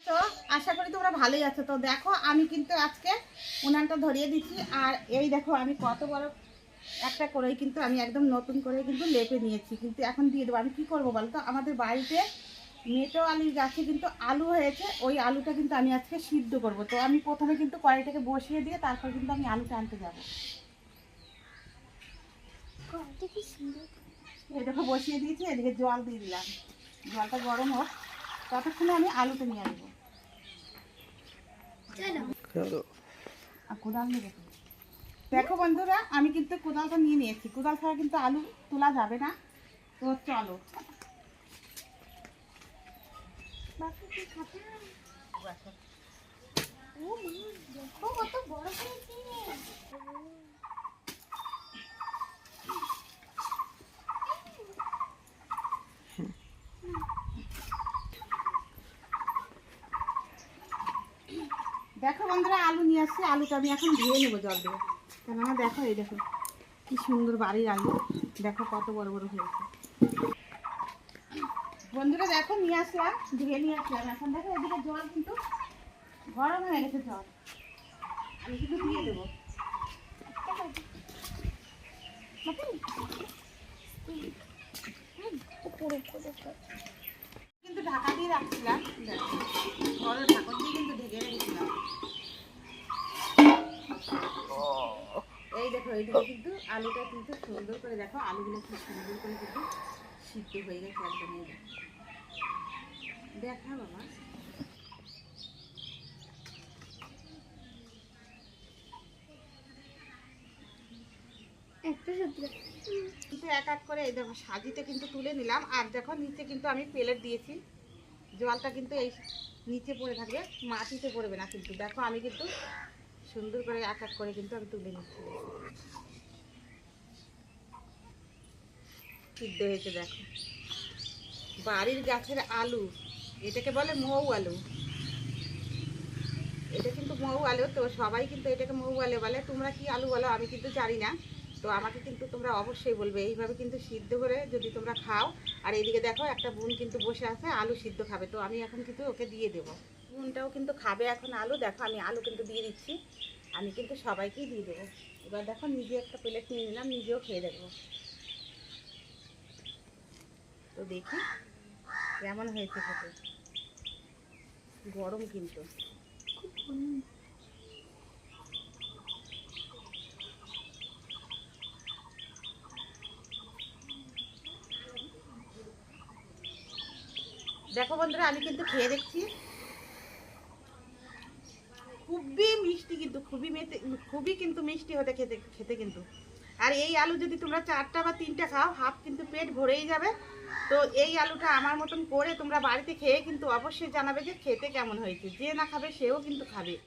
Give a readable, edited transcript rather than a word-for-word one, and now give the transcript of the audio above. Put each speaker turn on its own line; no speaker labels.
তো আশা করি তোমরা ভালোই আছো। তো দেখো আমি কিন্তু আজকে উনানটা ধরিয়ে দিচ্ছি, আর এই দেখো আমি কত বড় একটা করেই কিন্তু আমি একদম নতুন করে কিন্তু লেপে নিয়েছি, কিন্তু এখন দিয়ে দেবো। আমি কি করবো বলতো, আমাদের বাড়িতে মেটো আলুর গাছে কিন্তু আলু হয়েছে, ওই আলুটা কিন্তু আমি আজকে সিদ্ধ করব। তো আমি প্রথমে কিন্তু কড়াইটাকে বসিয়ে দিয়ে তারপর কিন্তু আমি আলুটা আনতে যাবো। এই দেখো বসিয়ে দিয়েছি, এদিকে জল দিয়ে দিলাম, জলটা গরম হোক, ততক্ষণে আমি আলুটা নিয়ে আসবো। আর কোদাল নেবে তো। দেখো বন্ধুরা, আমি কিন্তু কোদালটা নিয়ে নিয়েছি, কোদাল ছাড়া কিন্তু আলু তোলা যাবে না। তো চলো। দেখো বন্ধুরা, আলু নিয়ে আসছি, আলুটা আমি এখন ধুয়ে নেবো জল দিয়ে। কেননা দেখো, এই দেখো কি সুন্দর বাড়ির আলু, দেখো কত বড় বড় হয়েছে। বন্ধুরা দেখো নিয়ে আসলাম, ধুয়ে নিয়ে আসলাম। এখন দেখো এদিকে জল কিন্তু গরম হয়ে গেছে, জল আমি কিন্তু দিয়ে দেবো। কিন্তু ঢাকা দিয়ে রাখছিলাম, দেখো বড় ঢাকন দিয়ে কিন্তু ঢেকে রেখেছিলাম। এই দেখো এইদিকে কিন্তু আলুটা কিন্তু সুন্দর করে, দেখো আলুগুলো খুব সুন্দর করে কিন্তু সিদ্ধ হয়ে গেছে একদম। এই দেখো, দেখা বাবা, কিন্তু এক এক করে এই দেখো সাজিতে কিন্তু তুলে নিলাম। আর দেখো নিচে কিন্তু আমি প্লেট দিয়েছি, জলটা কিন্তু এই নিচে পড়ে থাকবে, মাটিতে পড়বে না কিন্তু। দেখো আমি কিন্তু সুন্দর করে এক এক করে কিন্তু আমি তুলে নিচ্ছি। সিদ্ধ হয়েছে দেখো, বাড়ির গাছের আলু, এটাকে বলে মৌ আলু। এটা কিন্তু মৌ আলু, তো সবাই কিন্তু এটাকে মৌ আলু বলে। তোমরা কি আলু বলো আমি কিন্তু জানি না, তো আমাকে কিন্তু তোমরা অবশ্যই বলবে। এইভাবে কিন্তু সিদ্ধ করে যদি তোমরা খাও। আর এইদিকে দেখো একটা বোন কিন্তু বসে আছে, আলু সিদ্ধ খাবে, তো আমি এখন কিন্তু ওকে দিয়ে দেবো। বোনটাও কিন্তু খাবে এখন আলু। দেখো আমি আলু কিন্তু দিয়ে দিচ্ছি, আমি কিন্তু সবাইকেই দিয়ে দেবো। এবার দেখো নিজে একটা প্লেট নিয়ে নিলাম, নিজেও খেয়ে দেখবো। তো দেখি কেমন হয়েছে খেতে, গরম কিন্তু। দেখো বন্ধুরা আমি কিন্তু খেয়ে দেখছি, খুবই মিষ্টি কিন্তু, খুবই কিন্তু মিষ্টি হতে খেতে খেতে কিন্তু। আর এই আলু যদি তোমরা 4টা বা 3টা খাও, হাফ কিন্তু পেট ভরেই যাবে। তো এই আলুটা আমার মতন করে তোমরা বাড়িতে খেয়ে কিন্তু অবশ্যই জানাবে যে খেতে কেমন হয়েছে। যে না খাবে সেও কিন্তু খাবে।